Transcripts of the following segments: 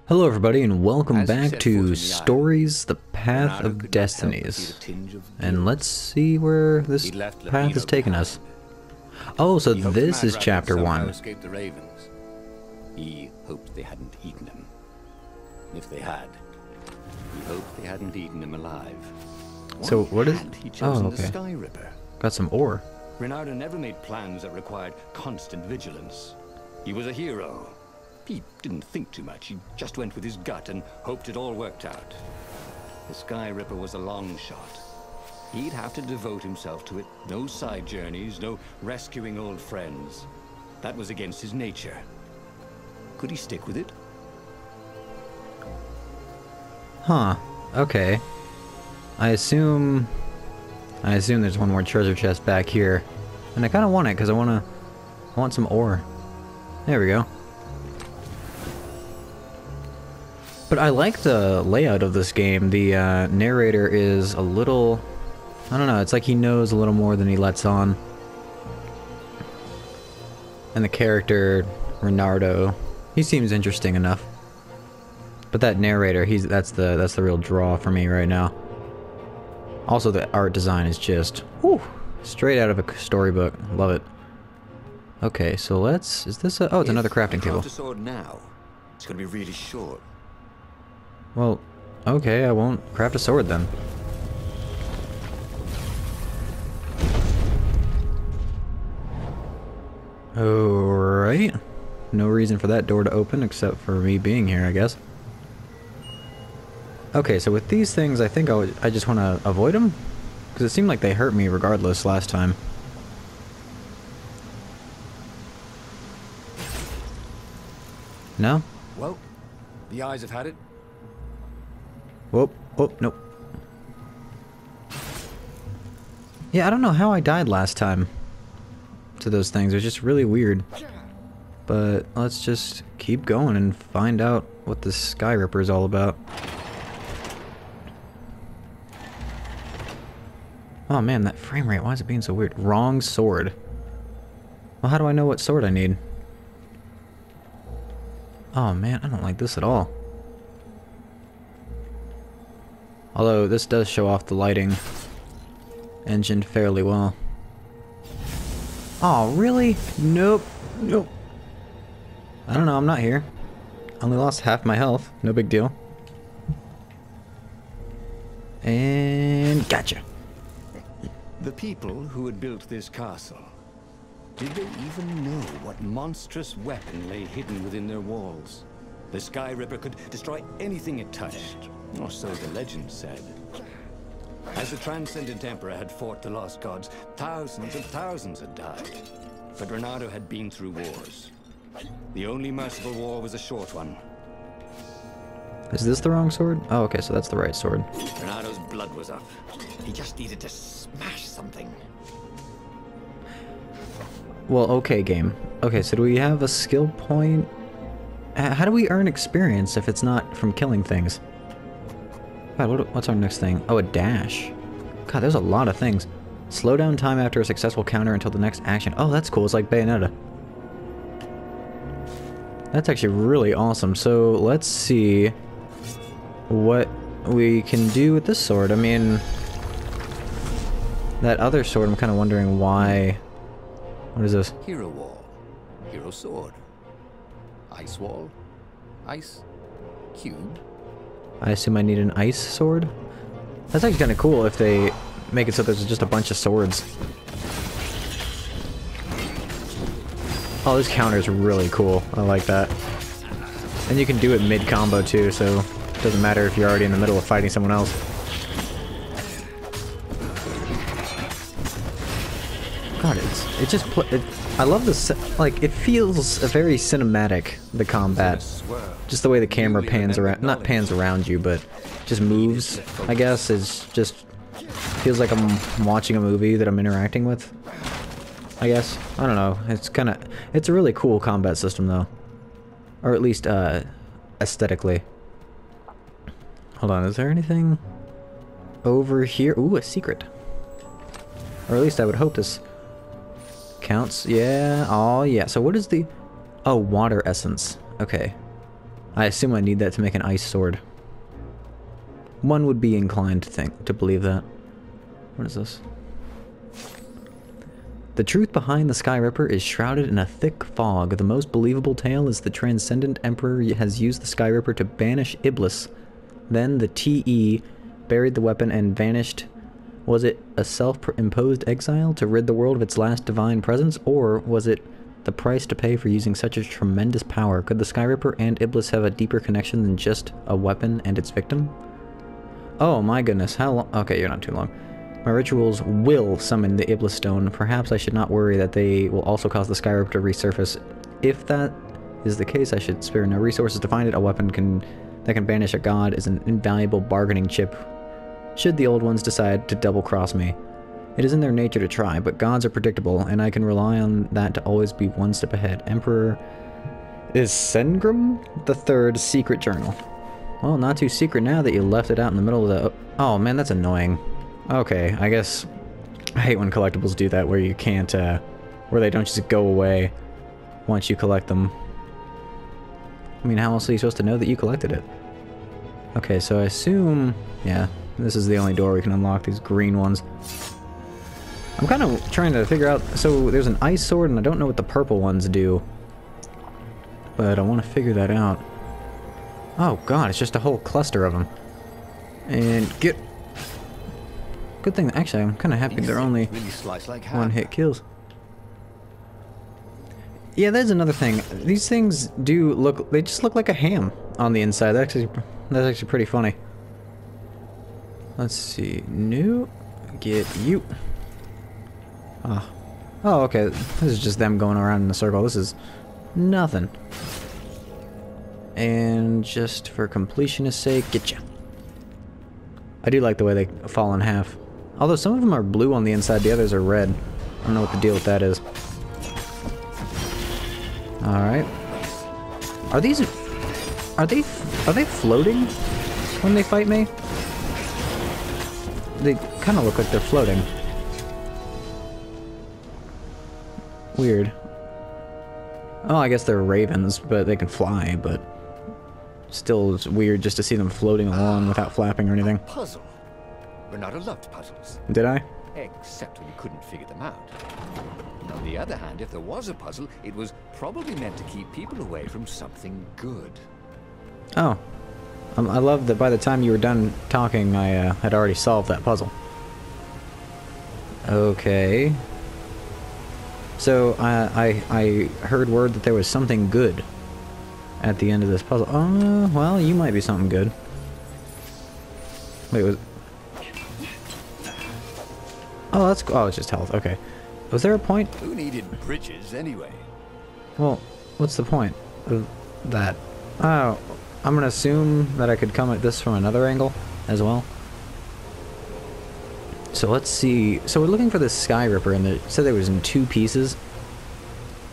Hello everybody and welcome back to Stories, the Path of Destinies. And let's see where this path is taking us. Oh, so this is chapter 1. He hoped they hadn't eaten him. If they had, he hoped they hadn't eaten him alive. So what is... Oh, okay. The Sky Ripper. Got some ore. Renardo never made plans that required constant vigilance. He was a hero. He didn't think too much. He just went with his gut and hoped it all worked out. The Sky Ripper was a long shot. He'd have to devote himself to it. No side journeys, no rescuing old friends. That was against his nature. Could he stick with it? Huh. Okay. I assume there's one more treasure chest back here. And I kind of want it because I want some ore. There we go. But I like the layout of this game. The narrator is a little... I don't know, it's like he knows a little more than he lets on. And the character, Renardo, he seems interesting enough. But that narrator, that's the real draw for me right now. Also, the art design is just, whew, straight out of a storybook. Love it. Okay, so let's... Is this a... Oh, it's another crafting table. Craft a sword now. It's gonna be really short. Well, okay, I won't craft a sword then. Alright. No reason for that door to open except for me being here, I guess. Okay, so with these things, I think I just want to avoid them. Because it seemed like they hurt me regardless last time. No? Well, the eyes have had it. Whoop. Oh, nope. Yeah, I don't know how I died last time to those things. It was just really weird. But let's just keep going and find out what this Sky Ripper is all about. Oh man, that frame rate, why is it being so weird? Wrong sword. Well, how do I know what sword I need? Oh man, I don't like this at all. Although, this does show off the lighting engine fairly well. Oh, really? Nope. Nope. I don't know, I'm not here. Only lost half my health. No big deal. And gotcha. The people who had built this castle, did they even know what monstrous weapon lay hidden within their walls? The Sky Ripper could destroy anything it touched, or so the legend said. As the Transcendent Emperor had fought the Lost Gods, thousands and thousands had died. But Renardo had been through wars. The only merciful war was a short one. Is this the wrong sword? Oh, okay, so that's the right sword. Renardo's blood was up. He just needed to smash something. Well, okay, game. Okay, so do we have a skill point? How do we earn experience if it's not from killing things? God, what's our next thing? Oh, a dash. God, there's a lot of things. Slow down time after a successful counter until the next action. Oh, that's cool. It's like Bayonetta. That's actually really awesome. So, let's see what we can do with this sword. I mean, that other sword, I'm kind of wondering why... What is this? Hero Wall. Hero Sword. Ice Wall. Ice Cube. I assume I need an ice sword? That's actually kind of cool if they make it so there's just a bunch of swords. Oh, this counter is really cool. I like that. And you can do it mid-combo too, so it doesn't matter if you're already in the middle of fighting someone else. God, it just I love this, like, it feels very cinematic, the combat. Just the way the camera pans around, not pans around you, but just moves, I guess, is just, feels like I'm watching a movie that I'm interacting with, I guess. I don't know, it's a really cool combat system, though. Or at least, aesthetically. Hold on, is there anything over here? Ooh, a secret. Or at least I would hope this counts. Yeah, oh yeah. So what is the... Oh, water essence. Okay. I assume I need that to make an ice sword. One would be inclined to believe that. What is this? The truth behind the Sky Ripper is shrouded in a thick fog. The most believable tale is the Transcendent Emperor has used the Sky Ripper to banish Iblis. Then the TE buried the weapon and vanished. Was it a self-imposed exile to rid the world of its last divine presence, or was it the price to pay for using such a tremendous power? Could the Sky Ripper and Iblis have a deeper connection than just a weapon and its victim? Oh my goodness, how long? Okay, you're not too long. My rituals will summon the Iblis Stone. Perhaps I should not worry that they will also cause the Sky Ripper to resurface. If that is the case, I should spare no resources to find it. A weapon that can banish a god is an invaluable bargaining chip, should the old ones decide to double-cross me. It is in their nature to try, but gods are predictable, and I can rely on that to always be one step ahead. Emperor is Sengrim III secret journal. Well, not too secret now that you left it out in the middle of the... Oh man, that's annoying. Okay, I guess I hate when collectibles do that, where you can't, where they don't just go away once you collect them. I mean, how else are you supposed to know that you collected it? Okay, so I assume, yeah, this is the only door we can unlock, these green ones. I'm kind of trying to figure out, so there's an ice sword, and I don't know what the purple ones do. But I want to figure that out. Oh god, it's just a whole cluster of them. And get... Good thing, actually, I'm kind of happy they're only one-hit kills. Yeah, there's another thing. These things do look, they just look like a ham on the inside. That's actually pretty funny. Let's see. New. Get you. Ah. Oh, okay. This is just them going around in a circle. This is nothing. And just for completionist sake, get ya. I do like the way they fall in half. Although some of them are blue on the inside, the others are red. I don't know what the deal with that is. Alright. Are these... Are they floating when they fight me? They kind of look like they're floating. Weird. Oh, I guess they're ravens, but they can fly, but... Still, it's weird just to see them floating along without flapping or anything. Puzzle. We're not allowed puzzles. Did I? Except when you couldn't figure them out. On the other hand, if there was a puzzle, it was probably meant to keep people away from something good. Oh. I love that by the time you were done talking, I had already solved that puzzle. Okay. So, I heard word that there was something good at the end of this puzzle. Well, you might be something good. Wait, was... Oh, that's... Oh, it's just health. Okay. Was there a point? Who needed bridges, anyway? Well, what's the point of that? Oh, I'm gonna assume that I could come at this from another angle as well. So let's see. So we're looking for this Sky Ripper, and it said there was in 2 pieces.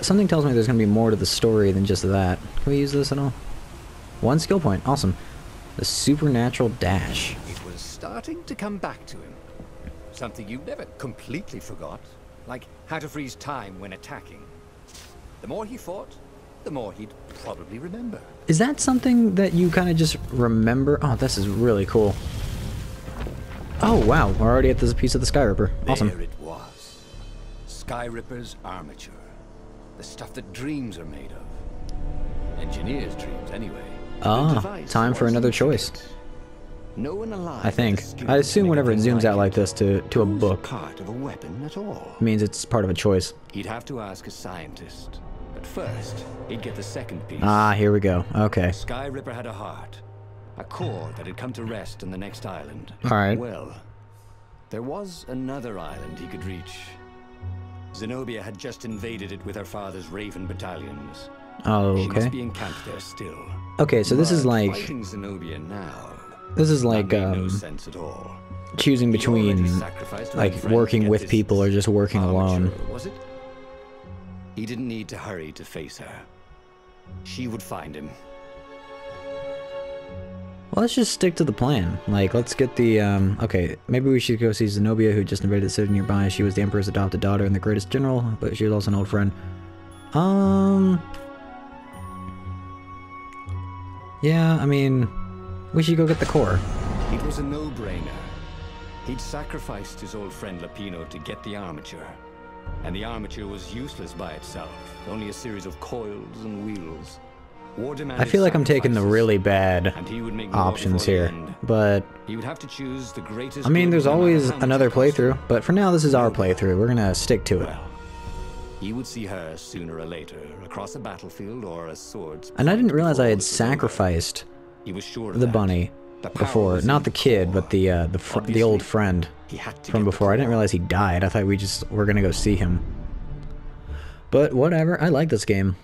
Something tells me there's gonna be more to the story than just that. Can we use this at all? 1 skill point. Awesome. The Supernatural Dash. It was starting to come back to him. Something you never completely forgot. Like how to freeze time when attacking. The more he fought, the more he'd probably remember. Is that something that you kind of just remember? Oh, this is really cool. Oh, wow. We're already at this piece of the Sky Ripper. Awesome. There it was. Sky Ripper's armature. The stuff that dreams are made of. Engineers' dreams, anyway. Ah, time for another choice. No one alive I think. I assume whenever it zooms out like this to a book, part of a weapon at all. means it's part of a choice. He'd have to ask a scientist. But first, he'd get the second piece. Ah, here we go. Okay. Sky Ripper had a heart. A core that had come to rest on the next island. Alright. Well, there was another island he could reach. Zenobia had just invaded it with her father's Raven battalions. Oh, She okay. must be encamped there still. Okay, so this is But like... fighting Zenobia now. This is like, that made no sense at all. choosing He already between, sacrificed her like, own friend to working get with this people or just working alone. armature, was it? He didn't need to hurry to face her. She would find him. Well, let's just stick to the plan. Like, let's get the, okay, maybe we should go see Zenobia, who just invaded the city nearby. She was the Emperor's adopted daughter and the greatest general, but she was also an old friend. Yeah, I mean, we should go get the core. It was a no-brainer. He'd sacrificed his old friend Lapino to get the armature. And the armature was useless by itself, only a series of coils and wheels. I feel like I'm taking the really bad options here, but he would have to choose the greatest. I mean, there's always another playthrough, but for now this is our playthrough. We're gonna stick to it. Well, he would see her sooner or later, across a battlefield or a sword's. And I didn't realize I had sacrificed the bunny before, not the kid, but the old friend from before. I didn't realize he died. I thought we just were gonna go see him. But whatever, I like this game.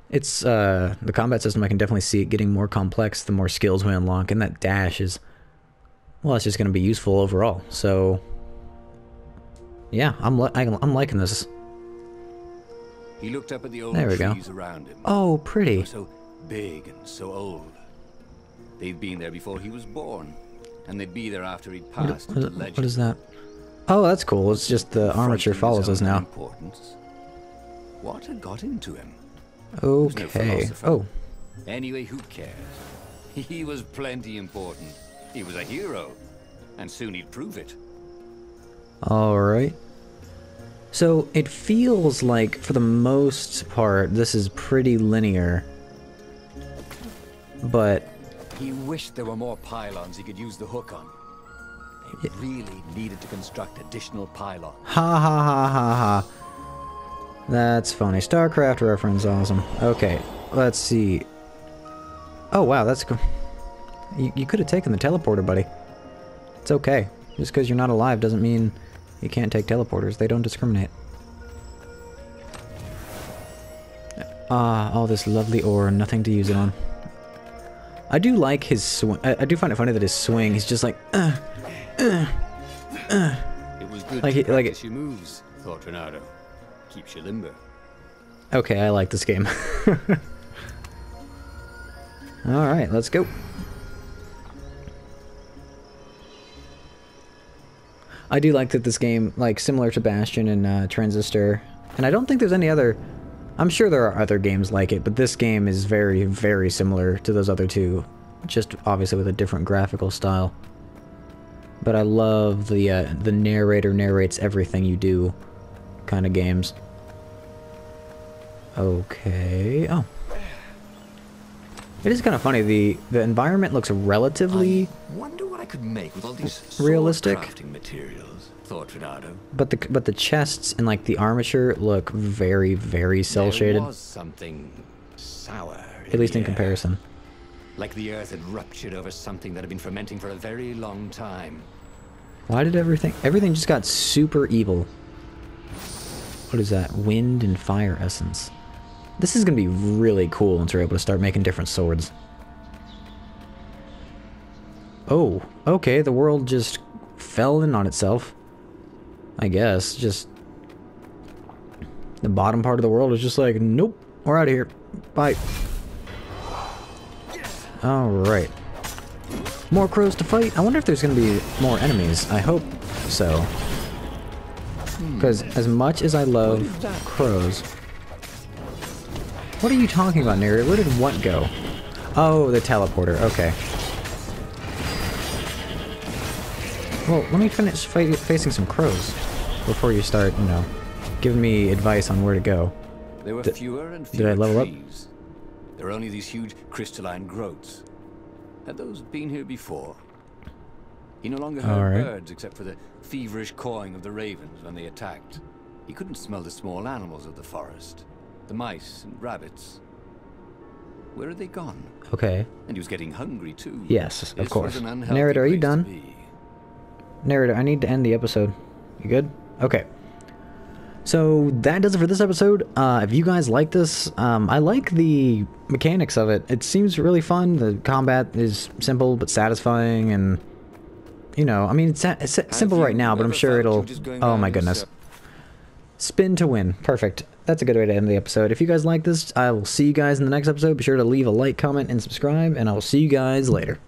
It's, the combat system, I can definitely see it getting more complex the more skills we unlock, and that dash is, well, it's just going to be useful overall, so, yeah, I'm liking this. He looked up at the old trees around him. Oh, pretty. They were so big and so old. They'd been there before he was born, and they'd be there after he'd passed into legend. What is that? Oh, that's cool, it's just the armature follows us now. What had got into him? Okay. Oh. Anyway, who cares? He was plenty important. He was a hero. And soon he'd prove it. Alright. So, it feels like, for the most part, this is pretty linear. But... he wished there were more pylons he could use the hook on. They really needed to construct additional pylons. Ha ha ha ha ha. That's funny. StarCraft reference, awesome. Okay, let's see. Oh wow, that's cool. You could have taken the teleporter, buddy. It's okay. Just because you're not alive doesn't mean you can't take teleporters. They don't discriminate. Ah, all this lovely ore, nothing to use it on. I do like his swing. I do find it funny that his swing, he's just like, It was good like to practice your moves, thought Renato. Keeps you limber. Okay, I like this game. Alright, let's go. I do like that this game, like, similar to Bastion and Transistor, and I don't think there's any other... I'm sure there are other games like it, but this game is very, very similar to those other two, just obviously with a different graphical style. But I love the narrator narrates everything you do kind of games. Okay. Oh. It is kind of funny. The environment looks relatively wonder what I could make with all these realistic crafting materials, thought Renato. But the chests and like the armature look very, very cell shaded. There was something sour. At least in comparison. Like the earth had ruptured over something that had been fermenting for a very long time. Why did everything just got super evil? What is that? Wind and fire essence. This is gonna be really cool once we're able to start making different swords. Oh, okay, the world just fell in on itself. I guess, just... the bottom part of the world is just like, nope, we're out of here. Bye. Alright. More crows to fight? I wonder if there's gonna be more enemies. I hope so. Because as much as I love crows... What are you talking about, narrator? Where did what go? Oh, the teleporter. Okay. Well, let me finish facing some crows before you start, you know, giving me advice on where to go. There were fewer and fewer Did I level trees. There were only these huge crystalline growths. Had those been here before? He no longer heard birds except for the feverish cawing of the ravens when they attacked. He couldn't smell the small animals of the forest. The mice and rabbits. Where had they gone? Okay. And he was getting hungry too. Yes, of course. Narrator, are you done? Narrator, I need to end the episode. You good? Okay. So that does it for this episode. If you guys like this, I like the mechanics of it. It seems really fun. The combat is simple but satisfying, and you know, I mean, it's simple right now, but I'm sure it'll... Oh my goodness. Spin to win. Perfect. That's a good way to end the episode. If you guys like this, I will see you guys in the next episode. Be sure to leave a like, comment, and subscribe, and I will see you guys later.